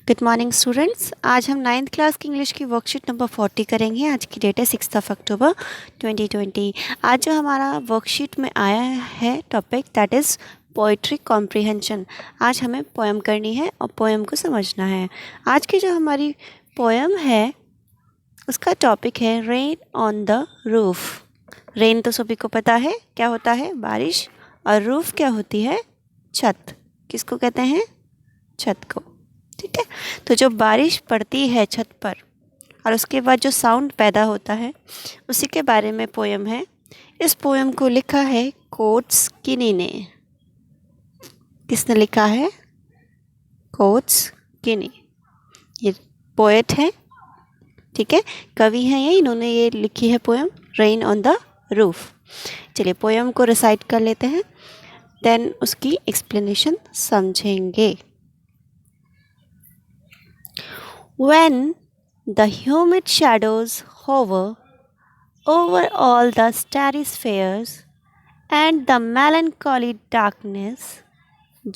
Good morning students. आज हम ninth class की इंग्लिश की वर्कशीट नंबर 40 करेंगे। आज की डेट है 6 अक्टूबर 2020। आज जो हमारा वर्कशीट में आया है topic that is poetry comprehension. आज हमें पोएम करनी है और पोएम को समझना है। आज की जो हमारी पोएम है उसका टॉपिक है rain on the roof. Rain तो सभी को पता है क्या होता है, बारिश। और रूफ क्या होती है, छत। किसको कहते हैं, छत को। ठीक है, तो जो बारिश पड़ती है छत पर और उसके बाद जो साउंड पैदा होता है उसी के बारे में पोएम है। इस पोएम को लिखा है कोट्स किनी ने। किसने लिखा है, कोट्स किनी। ये पोएट है, ठीक है, कवि हैं ये। इन्होंने ये लिखी है poem rain on the roof. चलिए पोएम को रिसाइट कर लेते हैं, देन उसकी एक्सप्लेनेशन समझेंगे। When the humid shadows hover over all the starry spheres, and the melancholy darkness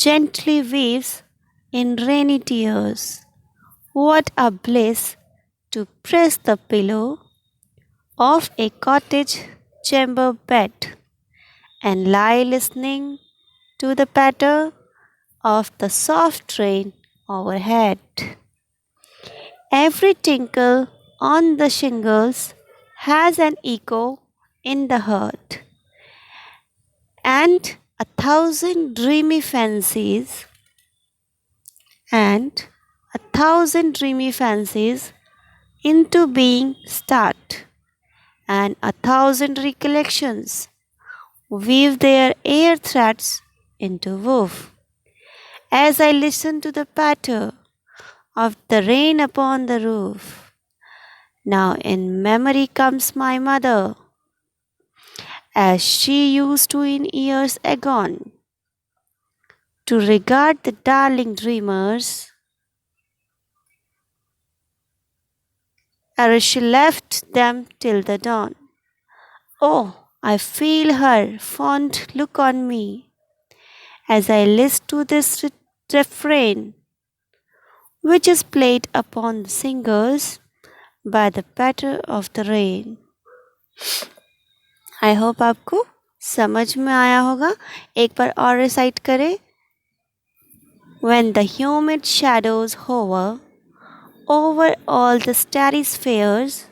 gently weaves in rainy tears, what a bliss to press the pillow of a cottage chamber bed and lie listening to the patter of the soft rain overhead. Every tinkle on the shingles has an echo in the heart, and a thousand dreamy fancies and a thousand dreamy fancies into being start, and a thousand recollections weave their air threads into woof. As I listen to the patter of the rain upon the roof, now in memory comes my mother, as she used to in years agone, to regard the darling dreamers, ere she left them till the dawn. Oh, I feel her fond look on me, as I listen to this refrain, which is played upon the singers by the patter of the rain. I hope आपको समझ में आया होगा। एक बार और recite करें। When the humid shadows hover over all the starry spheres,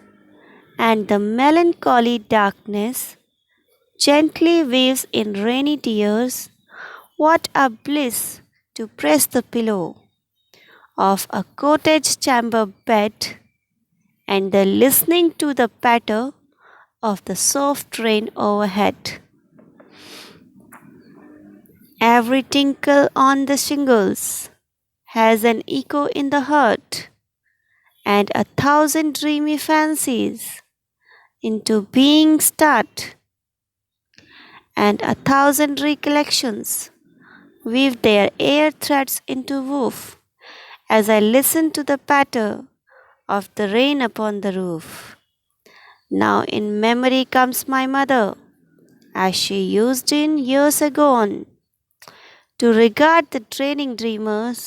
and the melancholy darkness gently weaves in rainy tears, what a bliss to press the pillow of a cottage chamber bed and the listening to the patter of the soft rain overhead. Every tinkle on the shingles has an echo in the heart, and a thousand dreamy fancies into being start, and a thousand recollections weave their air threads into woof, as I listen to the patter of the rain upon the roof. Now in memory comes my mother, as she used in years agone, to regard the darling dreamers,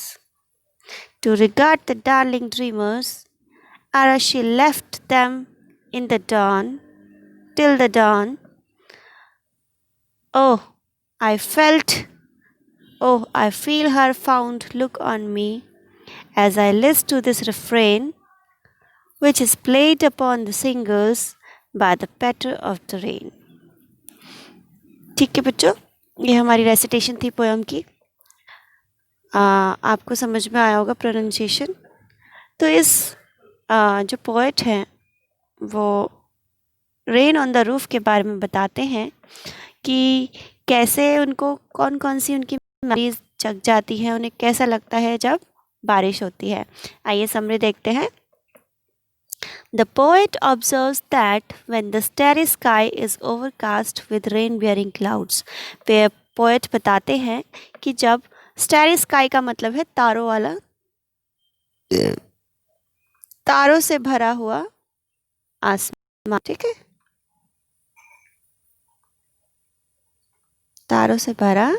ere she left them in the dawn, till the dawn. Oh, I feel her fond look on me, as I listen to this refrain, which is played upon the singers by the patter of the rain. ठीक है बच्चों, ये हमारी recitation थी poem की। आपको समझ में आया होगा प्रोनाउंसिएशन। तो इस जो पोएट हैं वो रेन ऑन द रूफ के बारे में बताते हैं कि कैसे उनको कौन कौन सी उनकी मेमोरीज जग जाती हैं, उन्हें कैसा लगता है जब बारिश होती है। आइए समरी देखते हैं। The poet observes that when the starry sky is overcast with rain-bearing clouds, poet बताते हैं कि जब स्टारी स्काई का मतलब है तारों वाला, तारों से भरा हुआ आसमान, ठीक है, तारों से भरा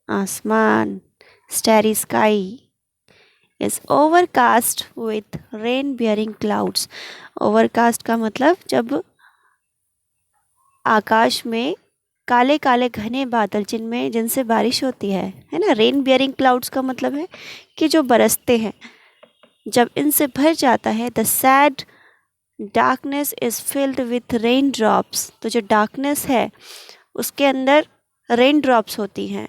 आसमान, starry sky. Is overcast with rain bearing clouds. Overcast का मतलब जब आकाश में काले काले घने बादल जिनसे बारिश होती है ना। रेन बियरिंग क्लाउड्स का मतलब है कि जो बरसते हैं, जब इनसे भर जाता है, the sad darkness is filled with rain drops. तो जो डार्कनेस है उसके अंदर रेन ड्रॉप्स होती हैं।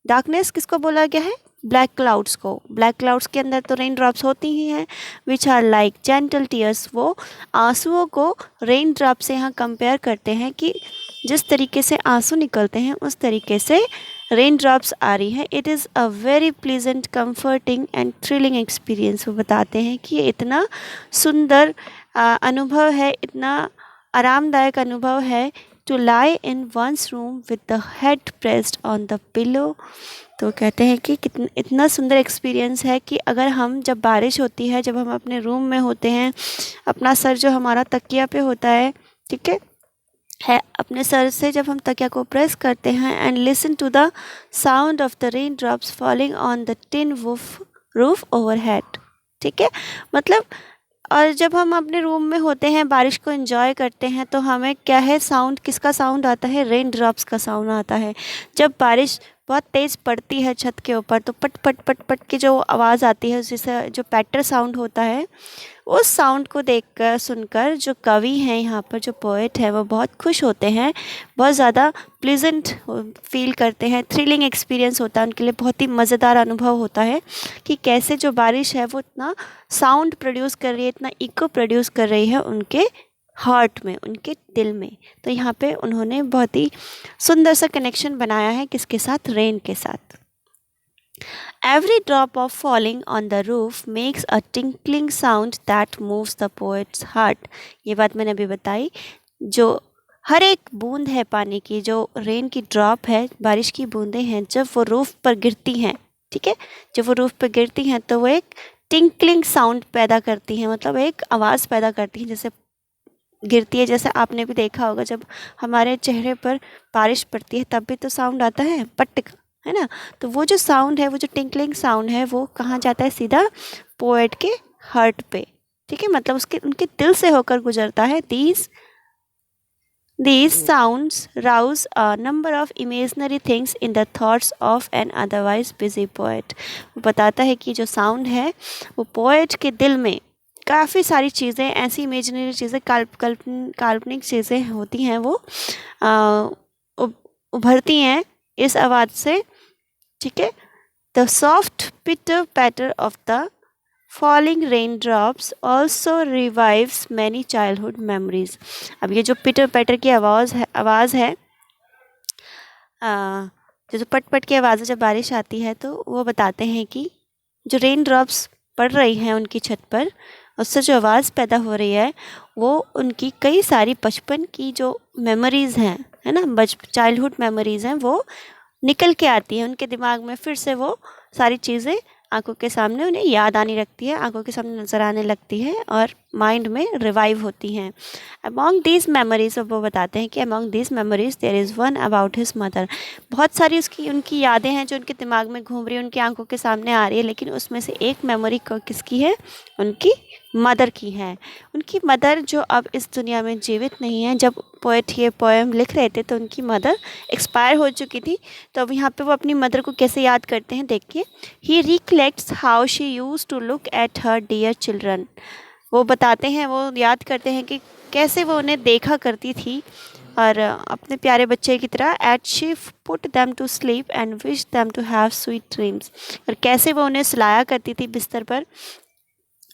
डार्कनेस किसको बोला गया है? ब्लैक क्लाउड्स को। ब्लैक क्लाउड्स के अंदर तो रेन ड्रॉप्स होती ही हैं, which are like gentle tears. वो आंसुओं को रेन ड्रॉप से यहाँ कंपेयर करते हैं कि जिस तरीके से आंसू निकलते हैं उस तरीके से रेन ड्रॉप्स आ रही हैं। It is a very pleasant, comforting and thrilling experience. वो बताते हैं कि ये इतना सुंदर अनुभव है, इतना आरामदायक अनुभव है, to lie in one's room with the head pressed on the pillow. तो कहते हैं कि इतना सुंदर एक्सपीरियंस है कि अगर हम, जब बारिश होती है, जब हम अपने रूम में होते हैं, अपना सर जो हमारा तकिया पे होता है, ठीक है, अपने सर से जब हम तकिया को प्रेस करते हैं and listen to the sound of the rain drops falling on the tin roof overhead. ठीक है, मतलब और जब हम अपने रूम में होते हैं, बारिश को एंजॉय करते हैं, तो हमें क्या है, साउंड किसका साउंड आता है? रेन ड्रॉप्स का साउंड आता है। जब बारिश बहुत तेज़ पड़ती है छत के ऊपर, तो पट पट पट पट की जो आवाज़ आती है, जिससे जो पैटर साउंड होता है, उस साउंड को देखकर, सुनकर जो कवि हैं यहाँ पर, जो पोएट है, वो बहुत खुश होते हैं, बहुत ज़्यादा प्लीजेंट फील करते हैं, थ्रिलिंग एक्सपीरियंस होता है उनके लिए, बहुत ही मज़ेदार अनुभव होता है कि कैसे जो बारिश है वो इतना साउंड प्रोड्यूस कर रही है, इतना इको प्रोड्यूस कर रही है उनके हार्ट में, उनके दिल में। तो यहाँ पे उन्होंने बहुत ही सुंदर सा कनेक्शन बनाया है, किसके साथ? रेन के साथ। Every drop of falling on the roof makes a tinkling sound that moves the poet's heart। ये बात मैंने अभी बताई। जो हर एक बूंद है पानी की, जो रेन की ड्रॉप है, बारिश की बूंदें हैं, जब वो रूफ पर गिरती हैं, ठीक है, जब वो रूफ पर गिरती हैं तो वो एक टिंकलिंग साउंड पैदा करती हैं, मतलब एक आवाज़ पैदा करती हैं, जैसे गिरती है। जैसे आपने भी देखा होगा, जब हमारे चेहरे पर बारिश पड़ती है तब भी तो साउंड आता है पट का, है ना। तो वो जो साउंड है, वो जो टिंकलिंग साउंड है, वो कहाँ जाता है? सीधा पोएट के हार्ट पे, ठीक है, मतलब उनके दिल से होकर गुजरता है। These sounds rouse a number of imaginary things in the thoughts of an otherwise busy poet। वो बताता है कि जो साउंड है वो पोएट के दिल में काफ़ी सारी चीज़ें, ऐसी इमेजिनरी चीज़ें, काल्पनिक चीज़ें होती हैं, वो उभरती हैं इस आवाज़ से, ठीक है। The soft pitter patter of the falling rain drops also revives many childhood memories. अब ये जो पिटर पैटर की आवाज़ है, जो पट पट की आवाज़ जब बारिश आती है, तो वो बताते हैं कि जो रेन ड्रॉप्स पड़ रही हैं उनकी छत पर, उससे जो आवाज़ पैदा हो रही है, वो उनकी कई सारी बचपन की जो मेमोरीज़ हैं, है ना, चाइल्डहुड मेमोरीज़ हैं, वो निकल के आती हैं उनके दिमाग में। फिर से वो सारी चीज़ें आंखों के सामने उन्हें याद आने लगती है, आंखों के सामने नज़र आने लगती है और माइंड में रिवाइव होती हैं। अमॉन्ग दीज मेमोरीज, वो बताते हैं कि among these memories there is one about his mother. बहुत सारी उनकी यादें हैं जो उनके दिमाग में घूम रही है, उनकी आंखों के सामने आ रही है, लेकिन उसमें से एक मेमोरी किसकी है? उनकी मदर की है। उनकी मदर जो अब इस दुनिया में जीवित नहीं है। जब पोएट ये पोएम लिख रहे थे तो उनकी मदर एक्सपायर हो चुकी थी। तो अब यहाँ पे वो अपनी मदर को कैसे याद करते हैं, देखिए। He recollects how she use to look at her dear children. वो बताते हैं, वो याद करते हैं कि कैसे वो उन्हें देखा करती थी और अपने प्यारे बच्चे की तरह। At she put them to sleep and wish them to have sweet dreams. और कैसे वो उन्हें सुलाया करती थी बिस्तर पर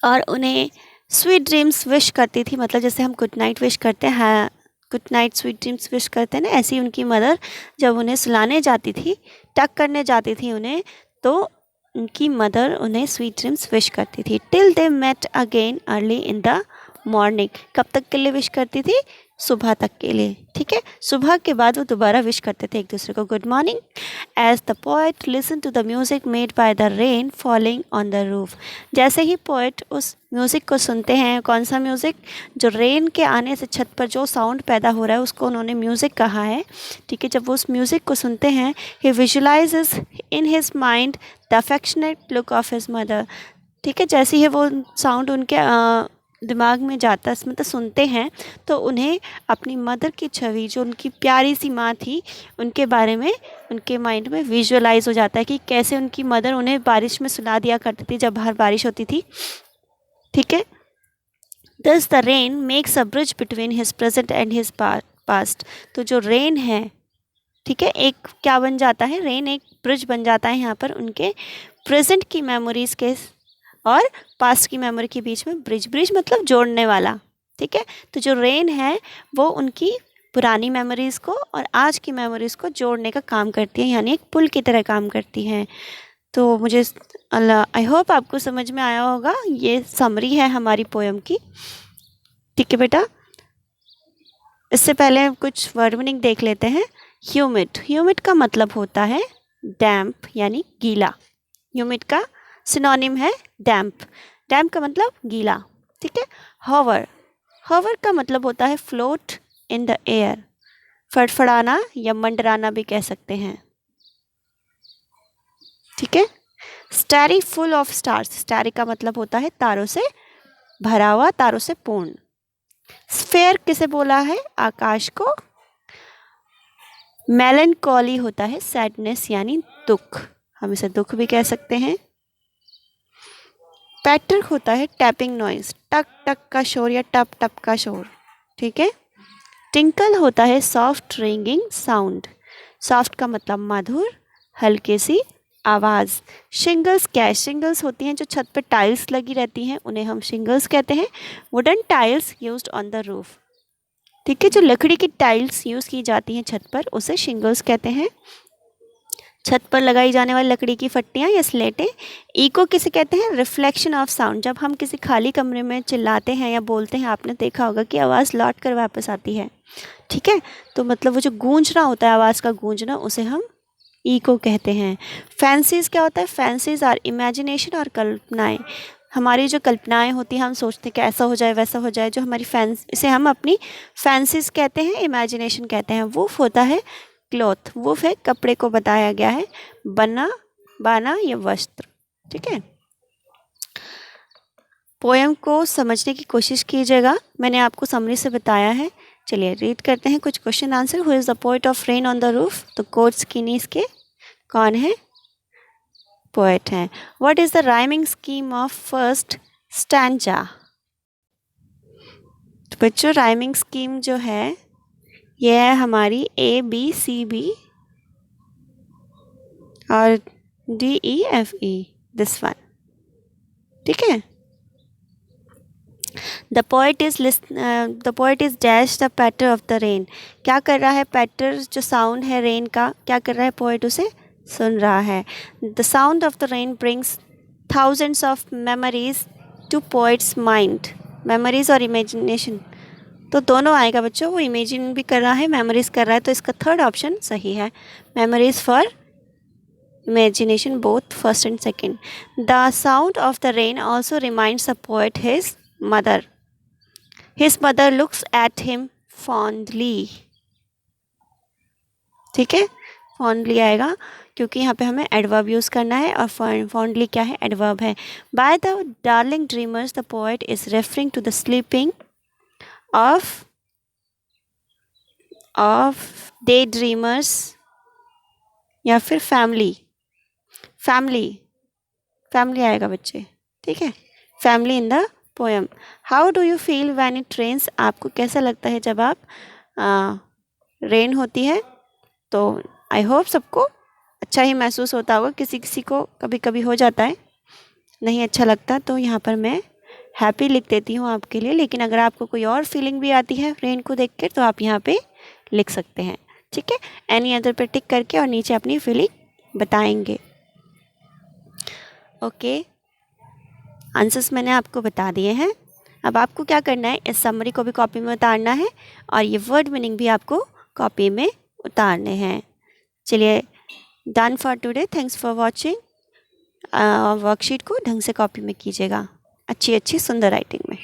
और उन्हें स्वीट ड्रीम्स विश करती थी, मतलब जैसे हम गुड नाइट विश करते हैं, good night sweet dreams wish करते हैं ना, ऐसी उनकी मदर जब उन्हें सुलाने जाती थी, टक करने जाती थी उन्हें, तो उनकी मदर उन्हें स्वीट ड्रीम्स विश करती थी। Till they met again early in the morning. कब तक के लिए विश करती थी? सुबह तक के लिए, ठीक है। सुबह के बाद वो दोबारा विश करते थे एक दूसरे को, good morning. As the poet listen to the music made by the rain falling on the roof. जैसे ही पोएट उस म्यूज़िक को सुनते हैं, कौन सा म्यूज़िक? जो रेन के आने से छत पर जो साउंड पैदा हो रहा है उसको उन्होंने म्यूज़िक कहा है, ठीक है। जब वो उस म्यूज़िक को सुनते हैं, he visualizes in his mind the affectionate look of his mother. ठीक है, जैसे ही वो साउंड उनके दिमाग में जाता है, मतलब सुनते हैं, तो उन्हें अपनी मदर की छवि, जो उनकी प्यारी सी माँ थी, उनके बारे में उनके माइंड में विजुअलाइज हो जाता है कि कैसे उनकी मदर उन्हें बारिश में सुला दिया करती थी जब बाहर बारिश होती थी। ठीक है, दस the rain makes a bridge between his present and his past. तो जो रेन है, ठीक है, एक क्या बन जाता है, रेन एक ब्रिज बन जाता है यहाँ पर उनके प्रेजेंट की मेमोरीज के और पास्ट की मेमोरी के बीच में। ब्रिज, ब्रिज मतलब जोड़ने वाला। ठीक है, तो जो रेन है वो उनकी पुरानी मेमोरीज़ को और आज की मेमोरीज़ को जोड़ने का काम करती है, यानी एक पुल की तरह काम करती हैं। तो मुझे आई होप आपको समझ में आया होगा। ये समरी है हमारी पोएम की। ठीक है बेटा, इससे पहले कुछ वर्ड मीनिंग देख लेते हैं। ह्यूमिड, ह्यूमिड का मतलब होता है डैम्प यानी गीला। ह्यूमिड का सिनोनिम है डैम्प, डैम्प का मतलब गीला। ठीक है, हॉवर, हॉवर का मतलब होता है फ्लोट इन द एयर, फड़फड़ाना या मंडराना भी कह सकते हैं। ठीक है, starry full of stars, starry का मतलब होता है तारों से भरा हुआ, तारों से पूर्ण। स्फेयर किसे बोला है, आकाश को। मेलनकॉली होता है सैडनेस यानी दुख, हम इसे दुख भी कह सकते हैं। पैटर होता है टैपिंग नॉइज, टक टक का शोर या टप टप का शोर। ठीक है, टिंकल होता है सॉफ्ट रिंगिंग साउंड, सॉफ्ट का मतलब मधुर, हल्की सी आवाज़। शिंगल्स क्या है, शिंगल्स होती हैं जो छत पे टाइल्स लगी रहती हैं, उन्हें हम शिंगल्स कहते हैं। Wooden tiles used on the roof, ठीक है, जो लकड़ी की टाइल्स यूज़ की जाती हैं छत पर, उसे शिंगल्स कहते हैं। छत पर लगाई जाने वाली लकड़ी की फट्टियाँ या स्लेटें। इको किसे कहते हैं, रिफ्लेक्शन ऑफ साउंड, जब हम किसी खाली कमरे में चिल्लाते हैं या बोलते हैं, आपने देखा होगा कि आवाज़ लौट कर वापस आती है। ठीक है, तो मतलब वो जो गूंजना होता है, आवाज़ का गूंजना, उसे हम इको कहते हैं। फैंसीज क्या होता है, फैंसीज आर इमेजिनेशन और कल्पनाएँ, हमारी जो कल्पनाएं होती हैं, हम सोचते हैं कि ऐसा हो जाए वैसा हो जाए, जो हमारी इसे हम अपनी फैंसीज कहते हैं, इमेजिनेशन कहते हैं। वुफ होता है क्लॉथ, वुफ है कपड़े को बताया गया है, बना बाना या वस्त्र। ठीक है, पोएम को समझने की कोशिश कीजिएगा, मैंने आपको समरी से बताया है। चलिए रीड करते हैं कुछ question answer. Who is the poet of rain on the roof, तो कोट्स किनीस के कौन है, पोएट हैं। What is the rhyming scheme of first stanza, तो बच्चों राइमिंग स्कीम जो है ये है हमारी ABCB और DEFE, दिस वन। ठीक है, the poet is dash the patter of the rain, क्या कर रहा है, पैटर जो साउंड है रेन का, क्या कर रहा है, पोएट उसे सुन रहा है। The sound of the rain brings thousands of memories to poet's mind, memories और इमेजिनेशन, तो दोनों आएगा बच्चों, वो इमेजिन भी कर रहा है, मेमोरीज कर रहा है, तो इसका थर्ड ऑप्शन सही है, memories for imagination both first and second. The sound of the rain also reminds the poet his mother looks at him fondly. ठीक है, फॉन्डली आएगा क्योंकि यहाँ पे हमें एडवर्ब यूज़ करना है, और फॉन्डली क्या है, एडवर्ब है। By the darling dreamers the poet is referring to the sleeping of day dreamers या फिर फैमिली आएगा बच्चे। ठीक है, family in the poem. How do you feel when it rains, आपको कैसा लगता है जब आप रेन होती है, तो आई होप सबको अच्छा ही महसूस होता होगा, किसी किसी को कभी कभी हो जाता है नहीं अच्छा लगता, तो यहाँ पर मैं हैप्पी लिख देती हूँ आपके लिए, लेकिन अगर आपको कोई और फीलिंग भी आती है रेन को देख कर, तो आप यहाँ पे लिख सकते हैं। ठीक है, एनी अदर पे टिक करके और नीचे अपनी फीलिंग बताएंगे। ओके, आंसर्स मैंने आपको बता दिए हैं। अब आपको क्या करना है, इस समरी को भी कॉपी में उतारना है और ये वर्ड मीनिंग भी आपको कॉपी में उतारने हैं। चलिए, done for today, thanks for watching. Worksheet को ढंग से कॉपी में कीजिएगा, अच्छी सुंदर राइटिंग में।